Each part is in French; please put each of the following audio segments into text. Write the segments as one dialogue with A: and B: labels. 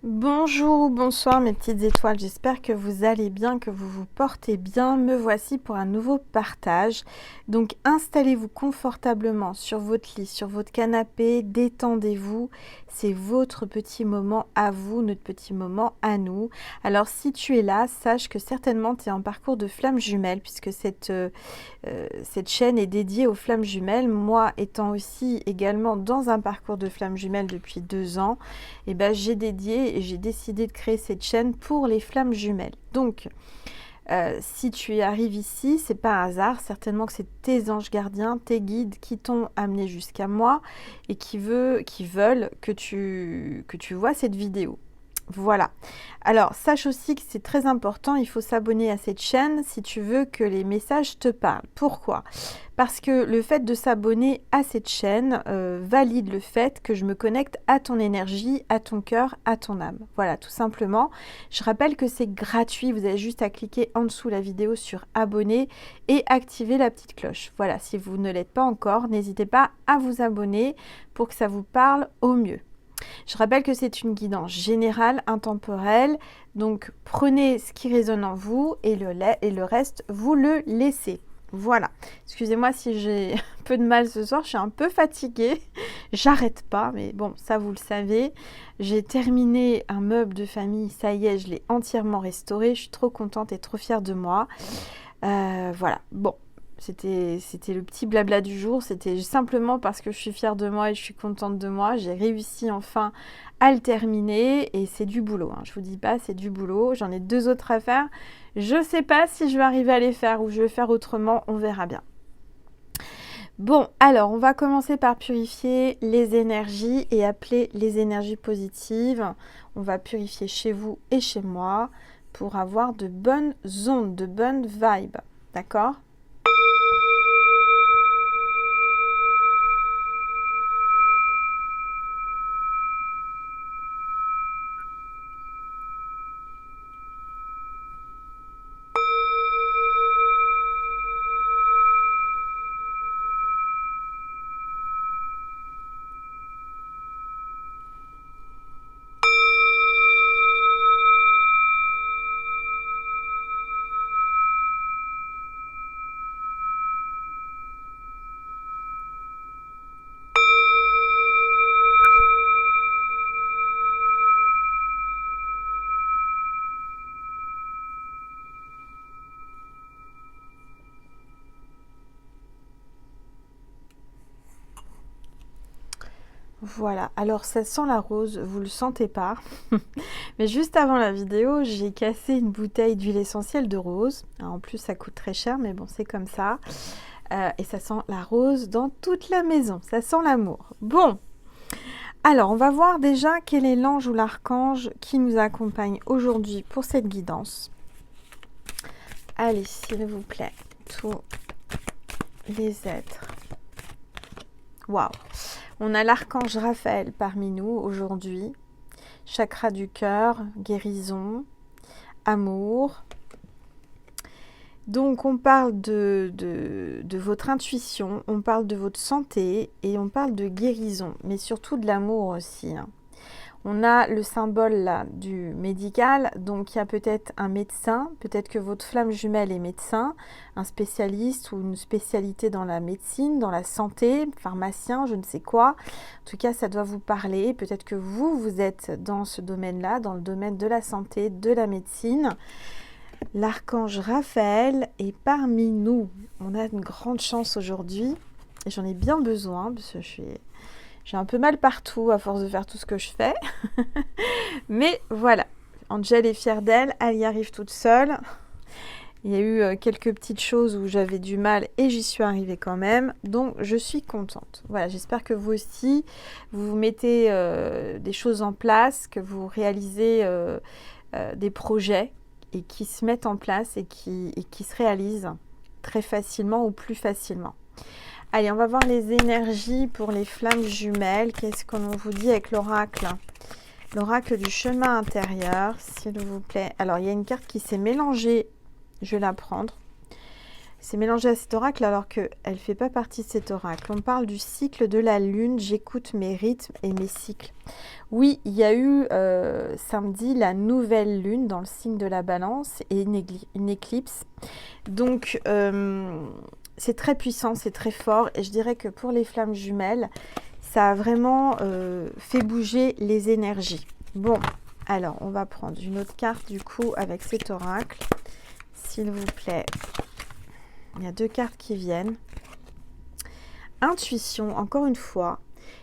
A: Bonjour ou bonsoir mes petites étoiles, j'espère que vous allez bien, que vous vous portez bien. Me voici pour un nouveau partage. Donc installez-vous confortablement sur votre lit, sur votre canapé, détendez-vous. C'est votre petit moment à vous, notre petit moment à nous. Alors si tu es là, sache que certainement tu es en parcours de flammes jumelles puisque cette chaîne est dédiée aux flammes jumelles. Moi étant aussi également dans un parcours de flammes jumelles depuis 2 ans, et ben, j'ai dédié et j'ai décidé de créer cette chaîne pour les flammes jumelles. Donc, si tu arrives ici, c'est pas un hasard, certainement que c'est tes anges gardiens, tes guides qui t'ont amené jusqu'à moi et qui veulent que tu vois cette vidéo. Voilà. Alors, sache aussi que c'est très important, il faut s'abonner à cette chaîne si tu veux que les messages te parlent. Pourquoi? Parce que le fait de s'abonner à cette chaîne valide le fait que je me connecte à ton énergie, à ton cœur, à ton âme. Voilà, tout simplement. Je rappelle que c'est gratuit, vous avez juste à cliquer en dessous la vidéo sur abonner et activer la petite cloche. Voilà, si vous ne l'êtes pas encore, n'hésitez pas à vous abonner pour que ça vous parle au mieux. Je rappelle que c'est une guidance générale, intemporelle, donc prenez ce qui résonne en vous et le reste, vous le laissez. Voilà. Excusez-moi si j'ai un peu de mal ce soir, je suis un peu fatiguée, j'arrête pas, mais bon, ça vous le savez. J'ai terminé un meuble de famille, ça y est, je l'ai entièrement restauré, je suis trop contente et trop fière de moi. Voilà, bon. C'était le petit blabla du jour, c'était simplement parce que je suis fière de moi et je suis contente de moi. J'ai réussi enfin à le terminer et c'est du boulot. Je vous dis pas, c'est du boulot. J'en ai 2 autres à faire. Je sais pas si je vais arriver à les faire ou je vais faire autrement, on verra bien. Bon, alors on va commencer par purifier les énergies et appeler les énergies positives. On va purifier chez vous et chez moi pour avoir de bonnes ondes, de bonnes vibes. D'accord ? Voilà, alors ça sent la rose, vous le sentez pas. Mais juste avant la vidéo, j'ai cassé une bouteille d'huile essentielle de rose. En plus, ça coûte très cher, mais bon, c'est comme ça. Et ça sent la rose dans toute la maison, ça sent l'amour. Bon, alors on va voir déjà quel est l'ange ou l'archange qui nous accompagne aujourd'hui pour cette guidance. Allez, s'il vous plaît, tous les êtres. Waouh! On a l'archange Raphaël parmi nous aujourd'hui. Chakra du cœur, guérison, amour. Donc on parle de votre intuition, on parle de votre santé et on parle de guérison, mais surtout de l'amour aussi. On a le symbole là du médical, donc il y a peut-être un médecin, peut-être que votre flamme jumelle est médecin, un spécialiste ou une spécialité dans la médecine, dans la santé, pharmacien, je ne sais quoi. En tout cas, ça doit vous parler. Peut-être que vous êtes dans ce domaine-là, dans le domaine de la santé, de la médecine. L'archange Raphaël est parmi nous. On a une grande chance aujourd'hui et j'en ai bien besoin parce que j'ai un peu mal partout à force de faire tout ce que je fais. Mais voilà, Angel est fière d'elle, elle y arrive toute seule. Il y a eu quelques petites choses où j'avais du mal et j'y suis arrivée quand même. Donc je suis contente. Voilà, j'espère que vous aussi, vous mettez des choses en place, que vous réalisez des projets et qui se mettent en place et qui se réalisent très facilement ou plus facilement. Allez, on va voir les énergies pour les flammes jumelles. Qu'est-ce qu'on vous dit avec l'oracle? L'oracle du chemin intérieur, s'il vous plaît. Alors, il y a une carte qui s'est mélangée. Je vais la prendre. C'est mélangé à cet oracle alors qu'elle ne fait pas partie de cet oracle. On parle du cycle de la lune. J'écoute mes rythmes et mes cycles. Oui, il y a eu samedi la nouvelle lune dans le signe de la balance et une éclipse. Donc, c'est très puissant, c'est très fort. Et je dirais que pour les flammes jumelles, ça a vraiment fait bouger les énergies. Bon, alors, on va prendre une autre carte du coup avec cet oracle. S'il vous plaît. Il y a 2 cartes qui viennent. Intuition, encore une fois.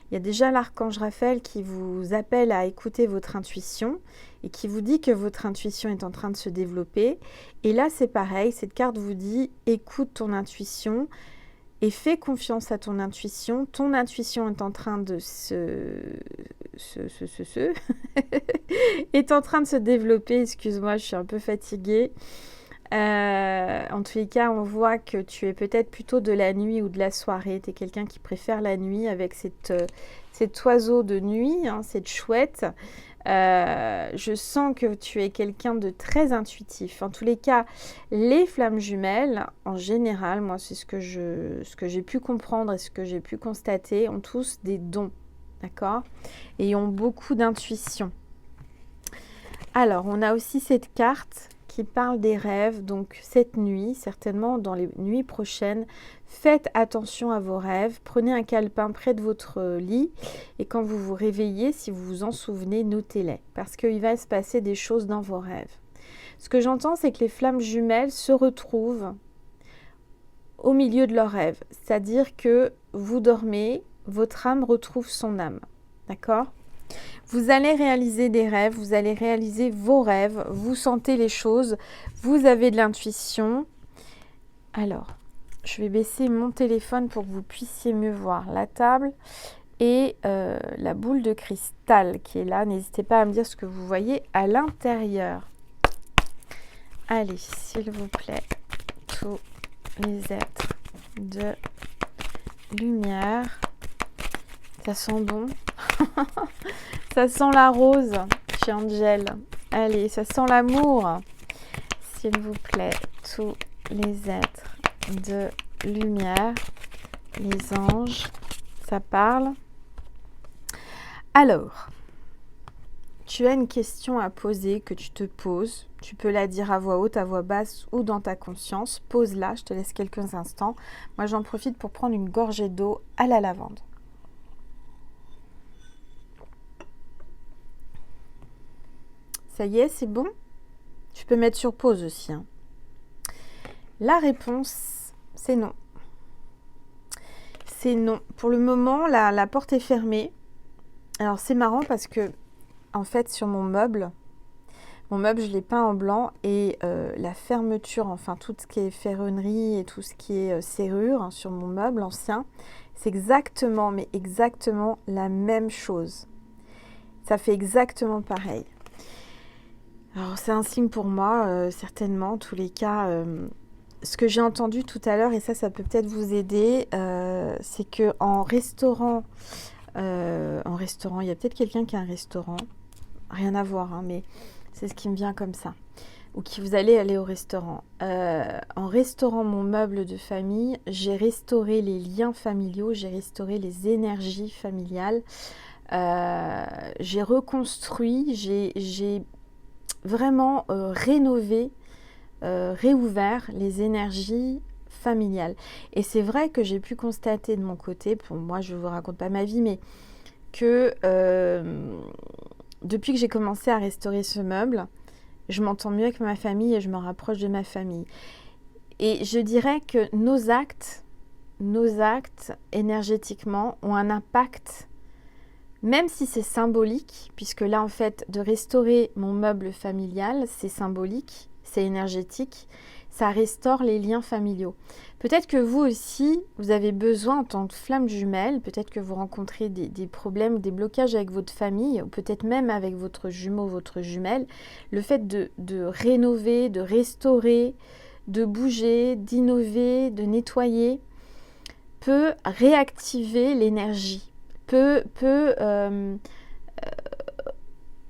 A: Il y a déjà l'archange Raphaël qui vous appelle à écouter votre intuition et qui vous dit que votre intuition est en train de se développer. Et là, c'est pareil. Cette carte vous dit écoute ton intuition et fais confiance à ton intuition. Ton intuition est en train de est en train de se développer. Excuse-moi, je suis un peu fatiguée. En tous les cas, on voit que tu es peut-être plutôt de la nuit ou de la soirée. Tu es quelqu'un qui préfère la nuit avec cet oiseau de nuit, hein, cette chouette. Je sens que tu es quelqu'un de très intuitif. En tous les cas, les flammes jumelles, en général, moi, c'est ce que j'ai pu comprendre et ce que j'ai pu constater, ont tous des dons, d'accord? Et ont beaucoup d'intuition. Alors, on a aussi cette carte qui parle des rêves. Donc cette nuit, certainement dans les nuits prochaines, faites attention à vos rêves. Prenez un calepin près de votre lit et quand vous vous réveillez, si vous vous en souvenez, notez-les parce qu'il va se passer des choses dans vos rêves. Ce que j'entends, c'est que les flammes jumelles se retrouvent au milieu de leurs rêves. C'est-à-dire que vous dormez, votre âme retrouve son âme. D'accord ? Vous allez réaliser des rêves, vous allez réaliser vos rêves, vous sentez les choses, vous avez de l'intuition. Alors, je vais baisser mon téléphone pour que vous puissiez mieux voir la table et la boule de cristal qui est là. N'hésitez pas à me dire ce que vous voyez à l'intérieur. Allez, s'il vous plaît, tous les êtres de lumière. Ça sent bon. Ça sent la rose chez Angel. Allez, ça sent l'amour. S'il vous plaît, tous les êtres de lumière, les anges, ça parle. Alors, tu as une question à poser que tu te poses. Tu peux la dire à voix haute, à voix basse ou dans ta conscience. Pose-la, je te laisse quelques instants. Moi, j'en profite pour prendre une gorgée d'eau à la lavande. Ça y est, c'est bon? Tu peux mettre sur pause aussi. Hein. La réponse, c'est non. C'est non. Pour le moment, la porte est fermée. Alors, c'est marrant parce que, en fait, sur mon meuble, je l'ai peint en blanc et la fermeture, enfin, tout ce qui est ferronnerie et tout ce qui est serrure hein, sur mon meuble ancien, c'est exactement, mais exactement la même chose. Ça fait exactement pareil. Alors, c'est un signe pour moi, certainement, en tous les cas. Ce que j'ai entendu tout à l'heure, et ça peut peut-être vous aider, c'est qu'en restaurant, il y a peut-être quelqu'un qui a un restaurant, rien à voir, hein, mais c'est ce qui me vient comme ça, ou qui vous allez aller au restaurant. En restaurant mon meuble de famille, j'ai restauré les liens familiaux, j'ai restauré les énergies familiales, j'ai reconstruit, j'ai vraiment rénové, réouvert les énergies familiales. Et c'est vrai que j'ai pu constater de mon côté, pour moi je ne vous raconte pas ma vie, mais que depuis que j'ai commencé à restaurer ce meuble, je m'entends mieux avec ma famille et je me rapproche de ma famille. Et je dirais que nos actes énergétiquement ont un impact. Même si c'est symbolique, puisque là, en fait, de restaurer mon meuble familial, c'est symbolique, c'est énergétique, ça restaure les liens familiaux. Peut-être que vous aussi, vous avez besoin en tant que flamme jumelle, peut-être que vous rencontrez des problèmes, des blocages avec votre famille, ou peut-être même avec votre jumeau, votre jumelle. Le fait de rénover, de restaurer, de bouger, d'innover, de nettoyer, peut réactiver l'énergie. Peut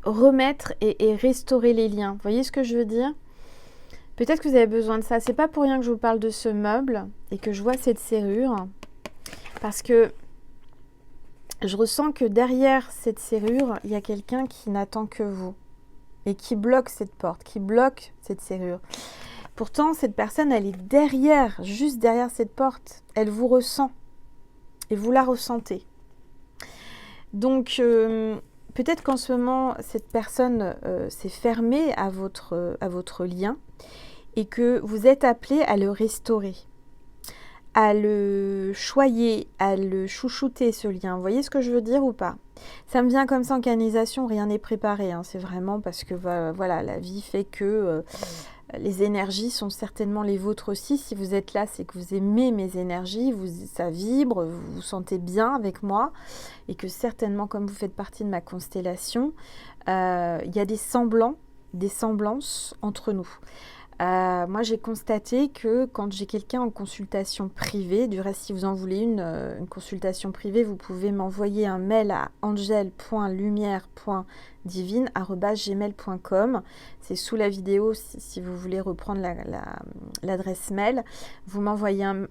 A: remettre et restaurer les liens. Vous voyez ce que je veux dire? Peut-être que vous avez besoin de ça. C'est pas pour rien que je vous parle de ce meuble et que je vois cette serrure. Parce que je ressens que derrière cette serrure, il y a quelqu'un qui n'attend que vous. Et qui bloque cette porte, qui bloque cette serrure. Pourtant, cette personne, elle est derrière, juste derrière cette porte. Elle vous ressent. Et vous la ressentez. Donc, peut-être qu'en ce moment, cette personne s'est fermée à votre lien et que vous êtes appelé à le restaurer, à le choyer, à le chouchouter, ce lien. Vous voyez ce que je veux dire ou pas? Ça me vient comme ça en canalisation, rien n'est préparé. Hein. C'est vraiment parce que voilà, la vie fait que les énergies sont certainement les vôtres aussi. Si vous êtes là, c'est que vous aimez mes énergies, ça vibre, vous vous sentez bien avec moi. Et que certainement, comme vous faites partie de ma constellation, il y a des semblances entre nous. Moi, j'ai constaté que quand j'ai quelqu'un en consultation privée, du reste, si vous en voulez une consultation privée, vous pouvez m'envoyer un mail à angel.lumière.divine@gmail.com. C'est sous la vidéo si vous voulez reprendre l'adresse mail. Vous m'envoyez un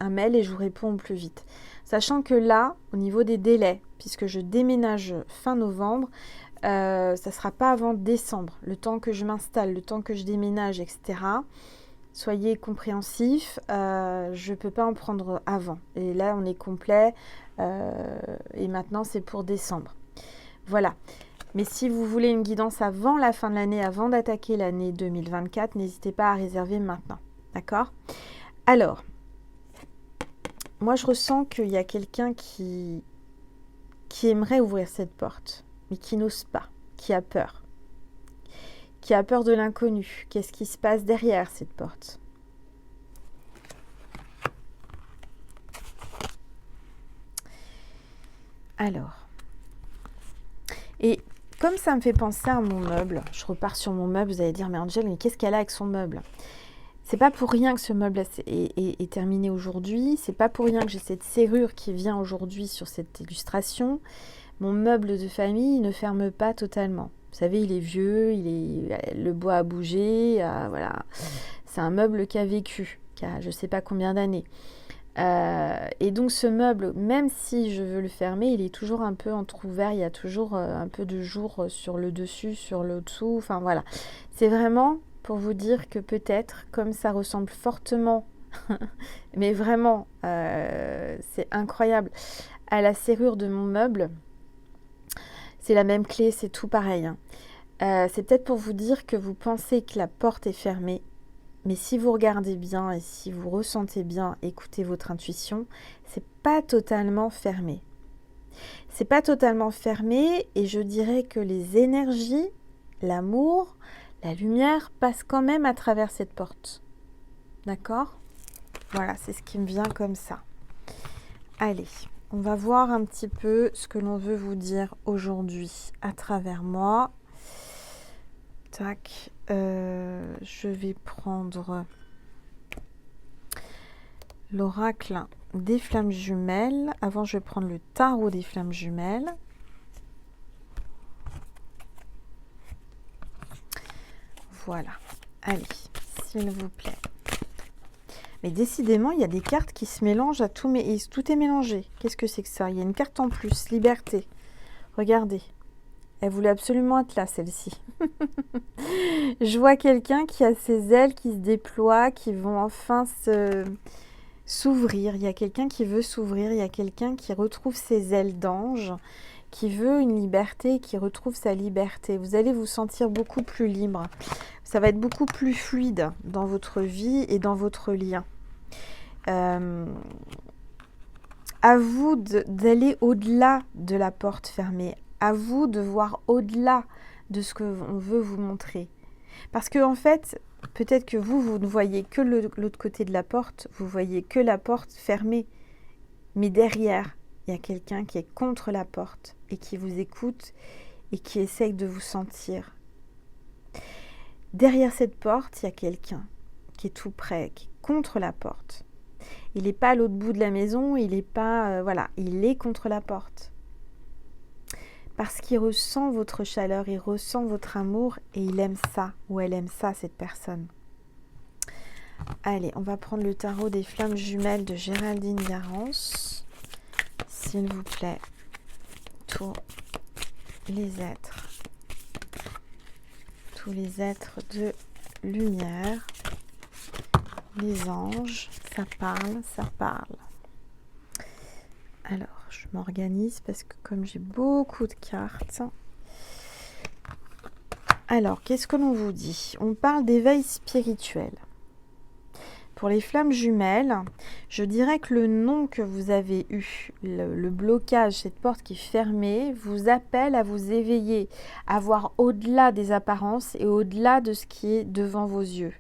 A: mail et je vous réponds au plus vite. Sachant que là, au niveau des délais, puisque je déménage fin novembre, ça ne sera pas avant décembre, le temps que je m'installe, le temps que je déménage, etc. Soyez compréhensifs, je ne peux pas en prendre avant. Et là, on est complet et maintenant, c'est pour décembre. Voilà. Mais si vous voulez une guidance avant la fin de l'année, avant d'attaquer l'année 2024, n'hésitez pas à réserver maintenant. D'accord? Alors, moi, je ressens qu'il y a quelqu'un qui aimerait ouvrir cette porte, mais qui n'ose pas, qui a peur de l'inconnu. Qu'est-ce qui se passe derrière cette porte? Alors, et comme ça me fait penser à mon meuble, je repars sur mon meuble, vous allez dire, mais Angel, mais qu'est-ce qu'elle a avec son meuble? C'est pas pour rien que ce meuble est terminé aujourd'hui, c'est pas pour rien que j'ai cette serrure qui vient aujourd'hui sur cette illustration. Mon meuble de famille ne ferme pas totalement. Vous savez, il est vieux, le bois a bougé, voilà. C'est un meuble qui a vécu, qui a je ne sais pas combien d'années. Et donc ce meuble, même si je veux le fermer, il est toujours un peu entrouvert, il y a toujours un peu de jour sur le dessus, sur le dessous, enfin voilà. C'est vraiment pour vous dire que peut-être, comme ça ressemble fortement, mais vraiment, c'est incroyable, à la serrure de mon meuble, c'est la même clé, c'est tout pareil. Hein. C'est peut-être pour vous dire que vous pensez que la porte est fermée, mais si vous regardez bien et si vous ressentez bien, écoutez votre intuition, c'est pas totalement fermé. C'est pas totalement fermé et je dirais que les énergies, l'amour, la lumière passent quand même à travers cette porte. D'accord? Voilà, c'est ce qui me vient comme ça. Allez. On va voir un petit peu ce que l'on veut vous dire aujourd'hui à travers moi. Tac, je vais prendre l'oracle des flammes jumelles. Avant, je vais prendre le tarot des flammes jumelles. Voilà. Allez, s'il vous plaît. Mais décidément, il y a des cartes qui se mélangent à tout, mais tout est mélangé. Qu'est-ce que c'est que ça? Il y a une carte en plus, liberté. Regardez. Elle voulait absolument être là, celle-ci. Je vois quelqu'un qui a ses ailes qui se déploient, qui vont enfin s'ouvrir. Il y a quelqu'un qui veut s'ouvrir. Il y a quelqu'un qui retrouve ses ailes d'ange, qui veut une liberté, qui retrouve sa liberté. Vous allez vous sentir beaucoup plus libre. Ça va être beaucoup plus fluide dans votre vie et dans votre lien. À vous d'aller au-delà de la porte fermée. À vous de voir au-delà de ce qu'on veut vous montrer. Parce que en fait, peut-être que vous ne voyez que l'autre côté de la porte, vous voyez que la porte fermée. Mais derrière, il y a quelqu'un qui est contre la porte et qui vous écoute et qui essaye de vous sentir. Derrière cette porte, il y a quelqu'un qui est tout près, qui est contre la porte. Il n'est pas à l'autre bout de la maison, il n'est pas... voilà, il est contre la porte. Parce qu'il ressent votre chaleur, il ressent votre amour et il aime ça, ou elle aime ça, cette personne. Allez, on va prendre le tarot des flammes jumelles de Géraldine Garance. S'il vous plaît, tous les êtres de lumière, les anges, ça parle, ça parle. Alors, je m'organise parce que comme j'ai beaucoup de cartes. Alors, qu'est-ce que l'on vous dit? On parle d'éveil spirituel. Pour les flammes jumelles, je dirais que le nom que vous avez eu, le blocage, cette porte qui est fermée, vous appelle à vous éveiller, à voir au-delà des apparences et au-delà de ce qui est devant vos yeux.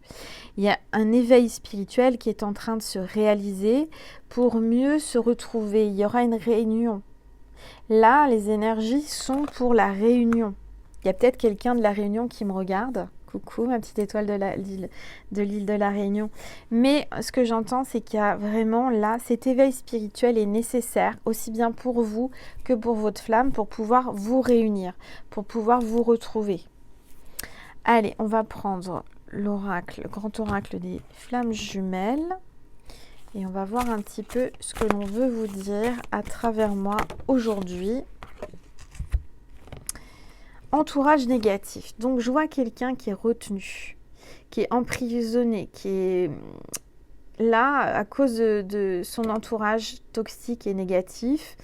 A: Il y a un éveil spirituel qui est en train de se réaliser pour mieux se retrouver. Il y aura une réunion. Là, les énergies sont pour la réunion. Il y a peut-être quelqu'un de la Réunion qui me regarde. Coucou, ma petite étoile de l'île de la Réunion. Mais ce que j'entends, c'est qu'il y a vraiment là, cet éveil spirituel est nécessaire, aussi bien pour vous que pour votre flamme, pour pouvoir vous réunir, pour pouvoir vous retrouver. Allez, on va prendre l'oracle, le grand oracle des flammes jumelles. Et on va voir un petit peu ce que l'on veut vous dire à travers moi aujourd'hui. Entourage négatif. Donc, je vois quelqu'un qui est retenu, qui est emprisonné, qui est là à cause de son entourage toxique et négatif.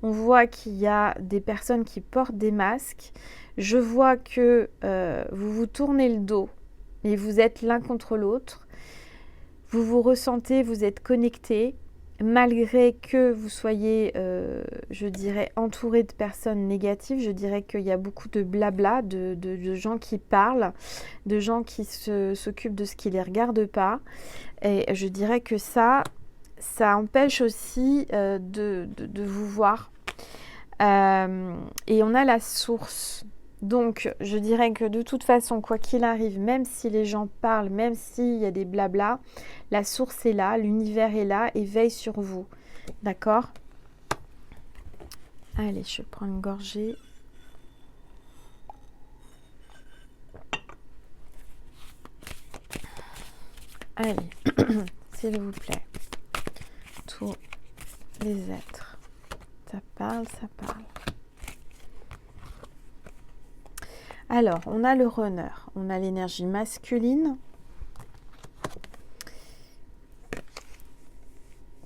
A: On voit qu'il y a des personnes qui portent des masques. Je vois que vous vous tournez le dos et vous êtes l'un contre l'autre. Vous vous ressentez, vous êtes connectés. Malgré que vous soyez, je dirais, entouré de personnes négatives, je dirais qu'il y a beaucoup de blabla, de gens qui parlent, de gens qui s'occupent de ce qui ne les regarde pas. Et je dirais que ça empêche aussi de vous voir. Et on a la source. Donc, je dirais que de toute façon, quoi qu'il arrive, même si les gens parlent, même s'il y a des blabla, la source est là, l'univers est là et veille sur vous. D'accord? Allez, je prends une gorgée. Allez, s'il vous plaît. Tous les êtres. Ça parle, ça parle. Alors, on a le runner, on a l'énergie masculine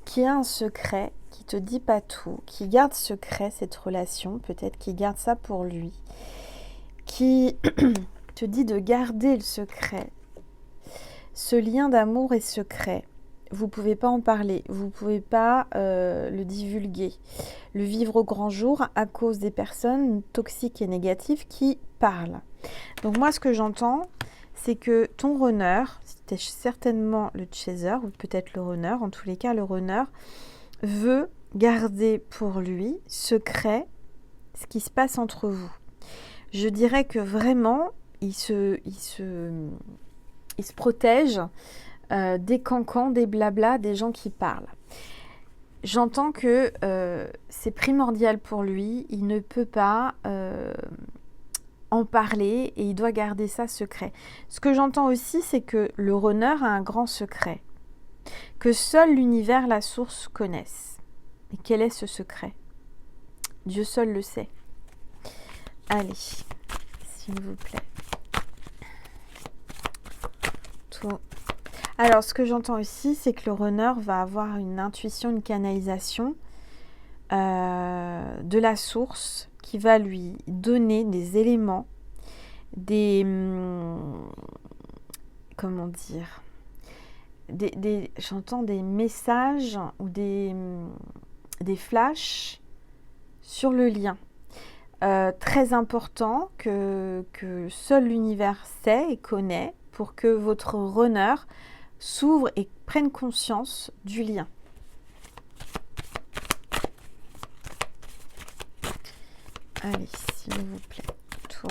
A: qui a un secret, qui te dit pas tout, qui garde secret cette relation, peut-être qu'il garde ça pour lui, qui te dit de garder le secret. Ce lien d'amour est secret. Vous ne pouvez pas en parler, vous ne pouvez pas le divulguer, le vivre au grand jour à cause des personnes toxiques et négatives qui parlent. Donc moi, ce que j'entends, c'est que ton runner, c'était certainement le chaser ou peut-être le runner, en tous les cas le runner, veut garder pour lui secret ce qui se passe entre vous. Je dirais que vraiment, il se protège des cancans, des blabla, des gens qui parlent. J'entends que c'est primordial pour lui, il ne peut pas en parler et il doit garder ça secret. Ce que j'entends aussi, c'est que le runner a un grand secret, que seul l'univers, la source connaissent. Et quel est ce secret? Dieu seul le sait. Allez, s'il vous plaît. Tout. Alors, ce que j'entends aussi, c'est que le runner va avoir une intuition, une canalisation de la source qui va lui donner des éléments, comment dire, j'entends des messages ou des flashs sur le lien. Très important que seul l'univers sait et connaît pour que votre runner s'ouvre et prenne conscience du lien. Allez, s'il vous plaît, tous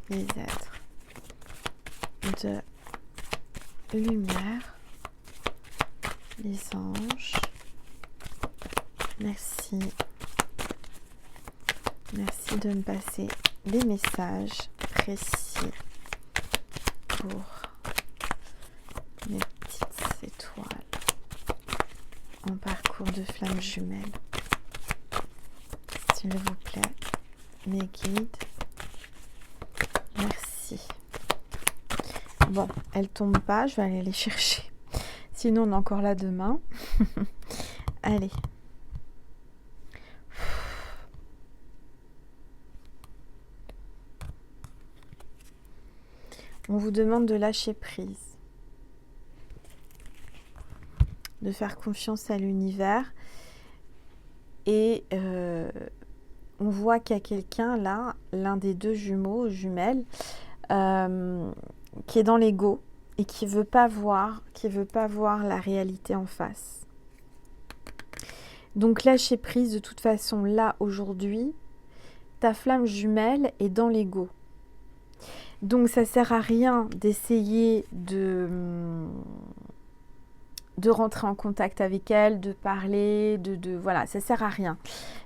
A: les êtres de lumière, les anges, merci. Merci de me passer des messages précis pour mes petites étoiles en parcours de flammes jumelles. S'il vous plaît, mes guides. Merci. Bon, elles tombent pas, je vais aller les chercher. Sinon, on est encore là demain. Allez. On vous demande de lâcher prise, de faire confiance à l'univers. Et on voit qu'il y a quelqu'un là, l'un des deux jumeaux, jumelles, qui est dans l'ego et qui veut pas voir la réalité en face. Donc lâcher prise de toute façon là aujourd'hui, ta flamme jumelle est dans l'ego. Donc ça sert à rien d'essayer de rentrer en contact avec elle, de parler, voilà, ça sert à rien.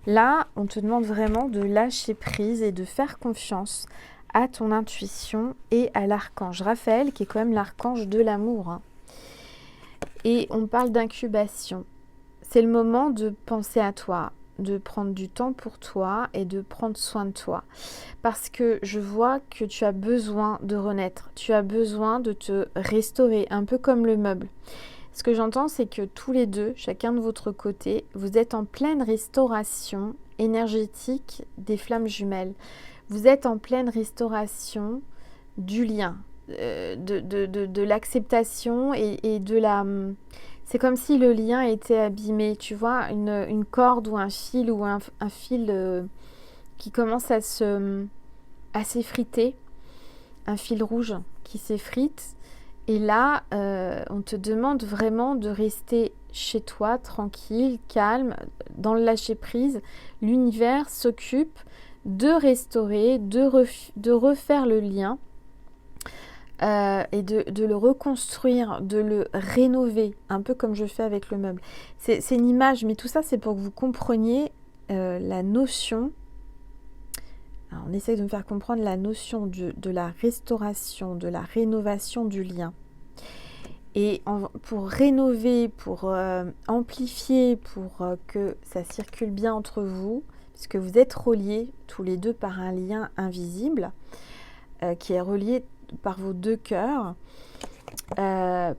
A: Là, on te demande vraiment de lâcher prise et de faire confiance à ton intuition et à l'archange Raphaël, qui est quand même l'archange de l'amour. Hein. Et on parle d'incubation. C'est le moment de penser à toi, de prendre du temps pour toi et de prendre soin de toi. Parce que je vois que tu as besoin de renaître, tu as besoin de te restaurer, un peu comme le meuble. Ce que j'entends, c'est que tous les deux, chacun de votre côté, vous êtes en pleine restauration énergétique des flammes jumelles. Vous êtes en pleine restauration du lien, de l'acceptation et de la... C'est comme si le lien était abîmé, tu vois, une corde ou un fil qui commence à s'effriter, un fil rouge qui s'effrite. Et là, on te demande vraiment de rester chez toi, tranquille, calme, dans le lâcher-prise. L'univers s'occupe de restaurer, de refaire le lien. Et de le reconstruire, de le rénover, un peu comme je fais avec le meuble. C'est une image, mais tout ça, c'est pour que vous compreniez la notion. Alors, on essaie de me faire comprendre la notion de la restauration, de la rénovation du lien. Et pour rénover, pour amplifier, pour que ça circule bien entre vous, puisque vous êtes reliés tous les deux par un lien invisible, qui est relié par vos deux cœurs,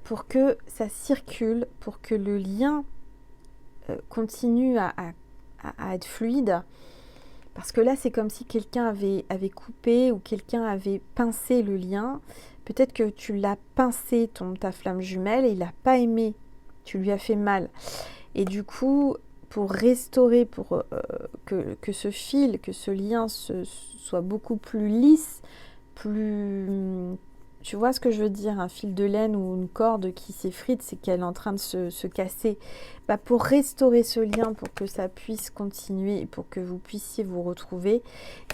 A: pour que ça circule, pour que le lien continue à être fluide, parce que là c'est comme si quelqu'un avait coupé ou quelqu'un avait pincé le lien. Peut-être que tu l'as pincé, ta flamme jumelle, et il n'a pas aimé, tu lui as fait mal. Et du coup, pour restaurer, pour que ce fil, que ce lien soit beaucoup plus lisse, plus... Tu vois ce que je veux dire, un fil de laine ou une corde qui s'effrite, c'est qu'elle est en train de se casser. Pour restaurer ce lien, pour que ça puisse continuer, pour que vous puissiez vous retrouver,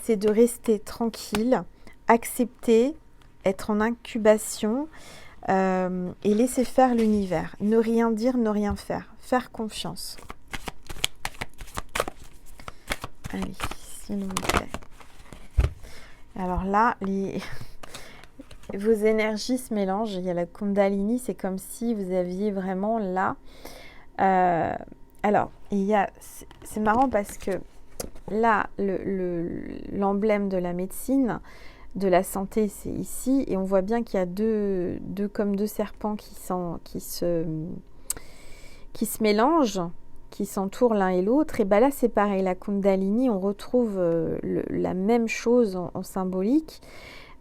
A: c'est de rester tranquille, accepter, être en incubation et laisser faire l'univers. Ne rien dire, ne rien faire. Faire confiance. Allez, s'il vous plaît. Alors là, vos énergies se mélangent. Il y a la Kundalini, c'est comme si vous aviez vraiment là. Alors, c'est marrant parce que là, l'emblème de la médecine, de la santé, c'est ici. Et on voit bien qu'il y a deux serpents qui se mélangent, qui s'entourent l'un et l'autre. Et bien là, c'est pareil. La Kundalini, on retrouve la même chose en symbolique.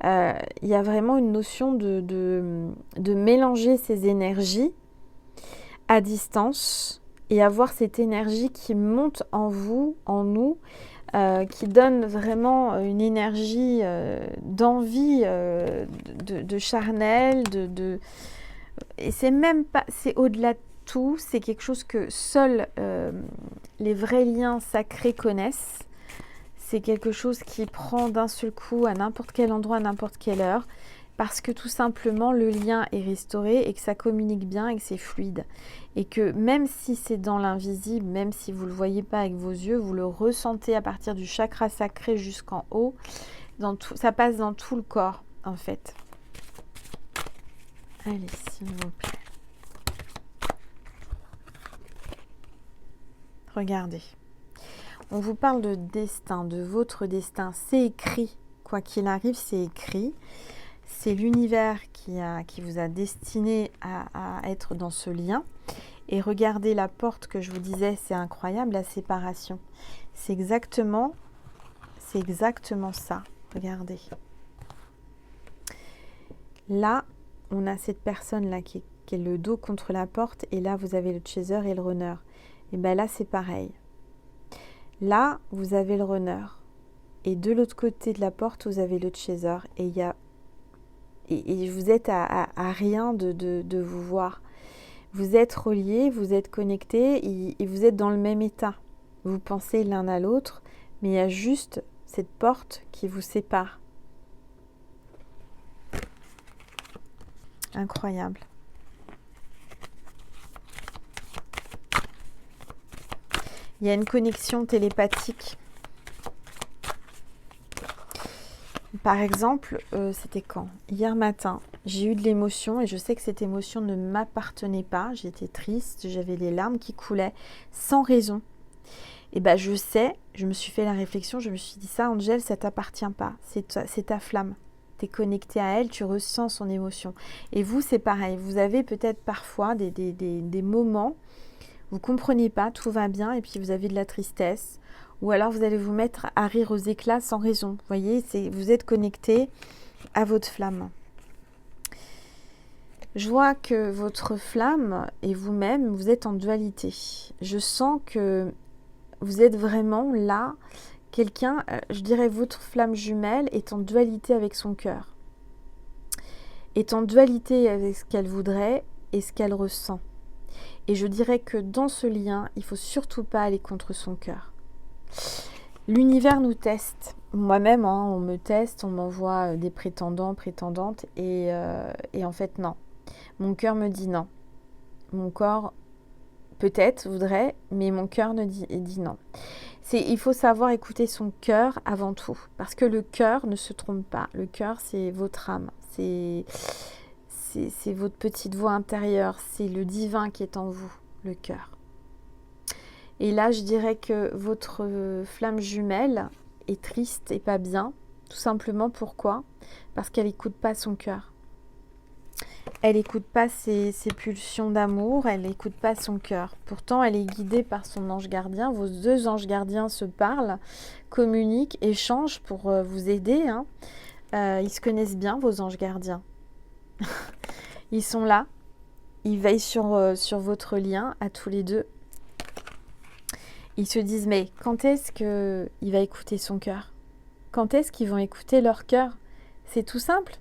A: Il y a vraiment une notion de mélanger ces énergies à distance et avoir cette énergie qui monte en vous, en nous, qui donne vraiment une énergie d'envie, de charnel, et c'est même pas, c'est au-delà de tout, c'est quelque chose que seuls les vrais liens sacrés connaissent. C'est quelque chose qui prend d'un seul coup à n'importe quel endroit, à n'importe quelle heure, parce que tout simplement le lien est restauré et que ça communique bien et que c'est fluide. Et que même si c'est dans l'invisible, même si vous ne le voyez pas avec vos yeux, vous le ressentez à partir du chakra sacré jusqu'en haut, ça passe dans tout le corps en fait. Allez, s'il vous plaît. Regardez. On vous parle de destin, de votre destin. C'est écrit. Quoi qu'il arrive, c'est écrit. C'est l'univers qui vous a destiné à être dans ce lien. Et regardez la porte que je vous disais, c'est incroyable, la séparation. C'est exactement ça. Regardez. Là, on a cette personne-là qui est le dos contre la porte. Et là, vous avez le chaser et le runner. Et bien là, c'est pareil. Là, vous avez le runner. Et de l'autre côté de la porte, vous avez le chaser. Et, vous êtes à rien de vous voir. Vous êtes reliés, vous êtes connectés et vous êtes dans le même état. Vous pensez l'un à l'autre, mais il y a juste cette porte qui vous sépare. Incroyable. Il y a une connexion télépathique. Par exemple, c'était quand? Hier matin, j'ai eu de l'émotion et je sais que cette émotion ne m'appartenait pas. J'étais triste, j'avais les larmes qui coulaient sans raison. Et bien je sais, je me suis fait la réflexion, je me suis dit ça, Angel, ça ne t'appartient pas. C'est ta flamme. Tu es connecté à elle, tu ressens son émotion. Et vous, c'est pareil. Vous avez peut-être parfois des moments, vous ne comprenez pas, tout va bien et puis vous avez de la tristesse. Ou alors vous allez vous mettre à rire aux éclats sans raison. Vous voyez, vous êtes connecté à votre flamme. Je vois que votre flamme et vous-même, vous êtes en dualité. Je sens que vous êtes vraiment là, quelqu'un, je dirais votre flamme jumelle est en dualité avec son cœur. Est en dualité avec ce qu'elle voudrait et ce qu'elle ressent. Et je dirais que dans ce lien, il ne faut surtout pas aller contre son cœur. L'univers nous teste. Moi-même, on me teste, on m'envoie des prétendants, prétendantes, et en fait, non. Mon cœur me dit non. Mon corps, peut-être, voudrait, mais mon cœur dit non. Il faut savoir écouter son cœur avant tout, parce que le cœur ne se trompe pas. Le cœur, c'est votre âme, c'est votre petite voix intérieure, c'est le divin qui est en vous, le cœur. Et là, je dirais que votre flamme jumelle est triste et pas bien. Tout simplement, pourquoi? Parce qu'elle n'écoute pas son cœur. Elle n'écoute pas ses pulsions d'amour, elle n'écoute pas son cœur. Pourtant, elle est guidée par son ange gardien. Vos deux anges gardiens se parlent, communiquent, échangent pour vous aider. Ils se connaissent bien, vos anges gardiens. Ils sont là. Ils veillent sur votre lien à tous les deux. Ils se disent, mais quand est-ce qu'il va écouter son cœur? Quand est-ce qu'ils vont écouter leur cœur? C'est tout simple.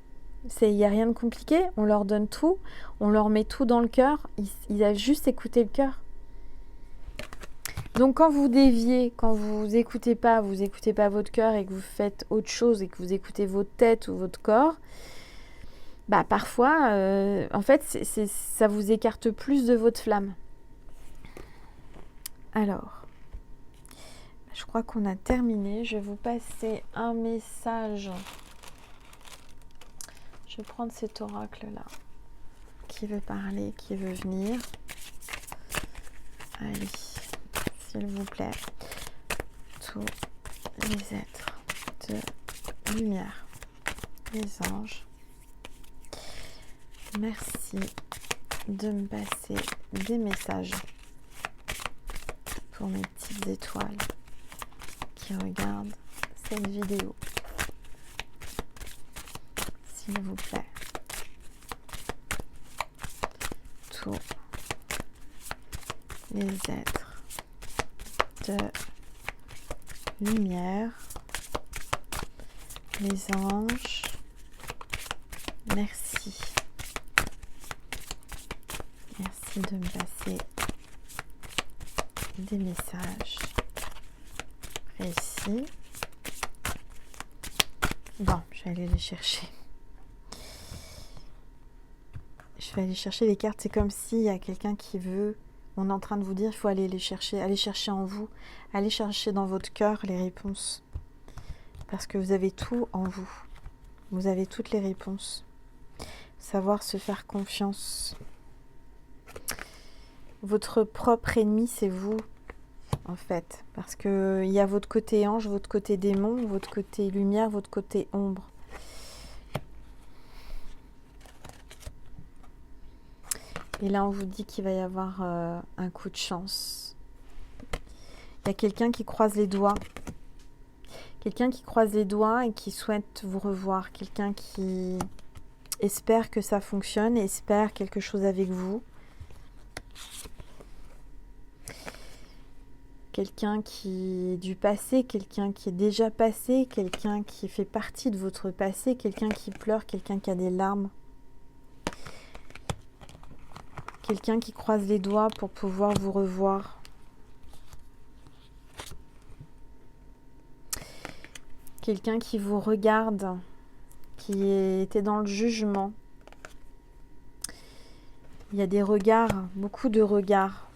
A: Il n'y a rien de compliqué. On leur donne tout. On leur met tout dans le cœur. Ils a juste écouté le cœur. Donc quand vous déviez, quand vous n'écoutez pas votre cœur et que vous faites autre chose et que vous écoutez votre tête ou votre corps, bah parfois, en fait, ça vous écarte plus de votre flamme. Alors... je crois qu'on a terminé. Je vais vous passer un message. Je vais prendre cet oracle-là. Qui veut parler, qui veut venir. Allez, s'il vous plaît. Tous les êtres de lumière. Les anges. Merci de me passer des messages pour mes petites étoiles qui regardent cette vidéo, s'il vous plaît. Tous les êtres de lumière, les anges, merci. Merci de me passer des messages. Ici. Bon, je vais aller les chercher. Je vais aller chercher les cartes. C'est comme s'il y a quelqu'un qui veut... On est en train de vous dire, il faut aller les chercher. Allez chercher en vous. Allez chercher dans votre cœur les réponses. Parce que vous avez tout en vous. Vous avez toutes les réponses. Vous savoir se faire confiance. Votre propre ennemi, c'est vous, en fait. Parce qu'il y a votre côté ange, votre côté démon, votre côté lumière, votre côté ombre. Et là, on vous dit qu'il va y avoir un coup de chance. Il y a quelqu'un qui croise les doigts. Quelqu'un qui croise les doigts et qui souhaite vous revoir. Quelqu'un qui espère que ça fonctionne, espère quelque chose avec vous. Quelqu'un qui est du passé, quelqu'un qui est déjà passé, quelqu'un qui fait partie de votre passé, quelqu'un qui pleure, quelqu'un qui a des larmes. Quelqu'un qui croise les doigts pour pouvoir vous revoir. Quelqu'un qui vous regarde, qui était dans le jugement. Il y a des regards, beaucoup de regards.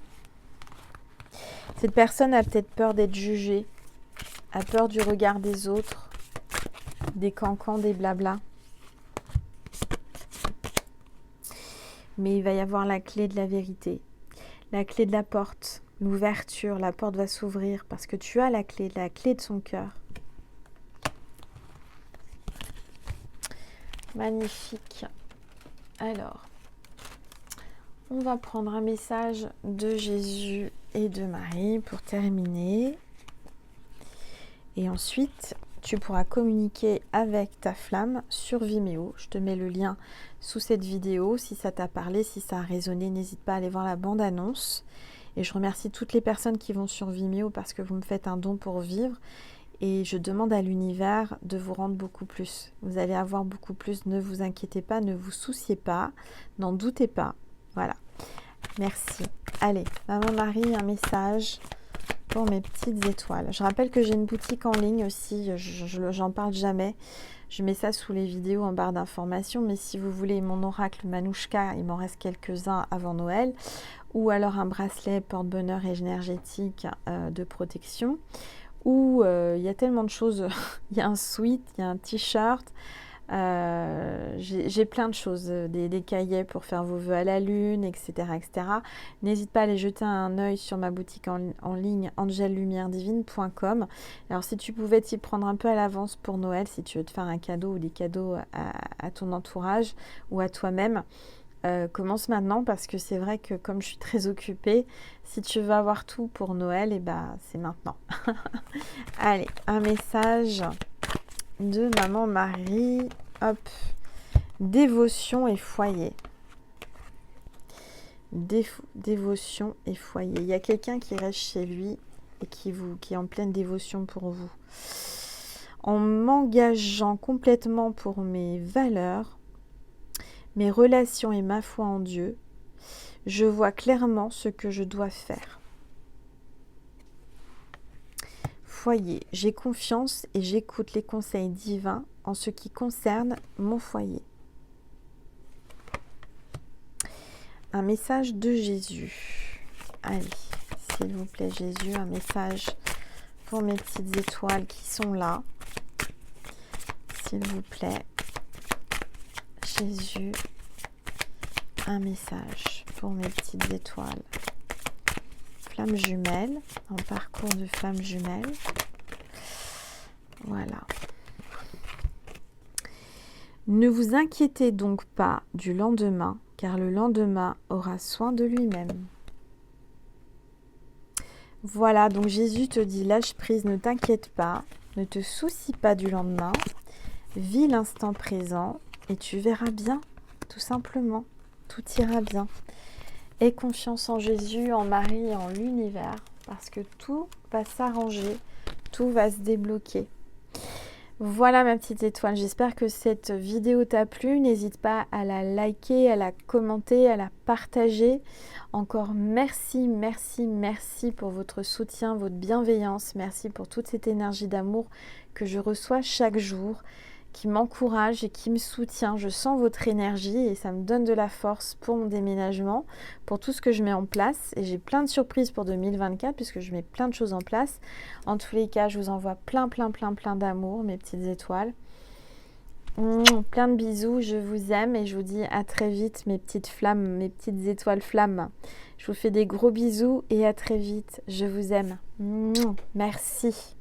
A: Cette personne a peut-être peur d'être jugée, a peur du regard des autres, des cancans, des blablas. Mais il va y avoir la clé de la vérité, la clé de la porte, l'ouverture, la porte va s'ouvrir parce que tu as la clé de son cœur. Magnifique. Alors, on va prendre un message de Jésus et de Marie pour terminer. Et ensuite, tu pourras communiquer avec ta flamme sur Vimeo. Je te mets le lien sous cette vidéo. Si ça t'a parlé, si ça a résonné, n'hésite pas à aller voir la bande-annonce. Et je remercie toutes les personnes qui vont sur Vimeo parce que vous me faites un don pour vivre. Et je demande à l'univers de vous rendre beaucoup plus. Vous allez avoir beaucoup plus. Ne vous inquiétez pas, ne vous souciez pas, n'en doutez pas. Voilà. Merci. Allez, Maman Marie, un message pour mes petites étoiles. Je rappelle que j'ai une boutique en ligne aussi. J'en parle jamais. Je mets ça sous les vidéos en barre d'informations. Mais si vous voulez mon oracle Manouchka, il m'en reste quelques-uns avant Noël. Ou alors un bracelet porte-bonheur énergétique de protection. Où il y a tellement de choses. Il y a un sweat, il y a un t-shirt. J'ai plein de choses, des cahiers pour faire vos vœux à la lune, etc. etc. N'hésite pas à aller jeter un œil sur ma boutique en ligne angellumieredivine.com. Alors si tu pouvais t'y prendre un peu à l'avance pour Noël, si tu veux te faire un cadeau ou des cadeaux à ton entourage ou à toi-même, commence maintenant parce que c'est vrai que comme je suis très occupée, si tu veux avoir tout pour Noël, et c'est maintenant. Allez, un message de Maman Marie. Hop, dévotion et foyer. Dévotion et foyer. Il y a quelqu'un qui reste chez lui et qui est en pleine dévotion pour vous. En m'engageant complètement pour mes valeurs, mes relations et ma foi en Dieu, je vois clairement ce que je dois faire. Foyer, j'ai confiance et j'écoute les conseils divins en ce qui concerne mon foyer. Un message de Jésus. Allez, s'il vous plaît Jésus, un message pour mes petites étoiles qui sont là. S'il vous plaît, Jésus, un message pour mes petites étoiles. Flamme jumelle, en parcours de flamme jumelle. Voilà. Ne vous inquiétez donc pas du lendemain, car le lendemain aura soin de lui-même. Voilà, donc Jésus te dit lâche prise, ne t'inquiète pas, ne te soucie pas du lendemain, vis l'instant présent et tu verras bien, tout simplement, tout ira bien. Aie confiance en Jésus, en Marie et en l'univers, parce que tout va s'arranger, tout va se débloquer. Voilà ma petite étoile, j'espère que cette vidéo t'a plu, n'hésite pas à la liker, à la commenter, à la partager. Encore merci, merci, merci pour votre soutien, votre bienveillance, merci pour toute cette énergie d'amour que je reçois chaque jour, qui m'encourage et qui me soutient. Je sens votre énergie et ça me donne de la force pour mon déménagement, pour tout ce que je mets en place. Et j'ai plein de surprises pour 2024 puisque je mets plein de choses en place. En tous les cas, je vous envoie plein d'amour, mes petites étoiles. Plein de bisous, je vous aime et je vous dis à très vite mes petites flammes, mes petites étoiles flammes. Je vous fais des gros bisous et à très vite, je vous aime. Merci.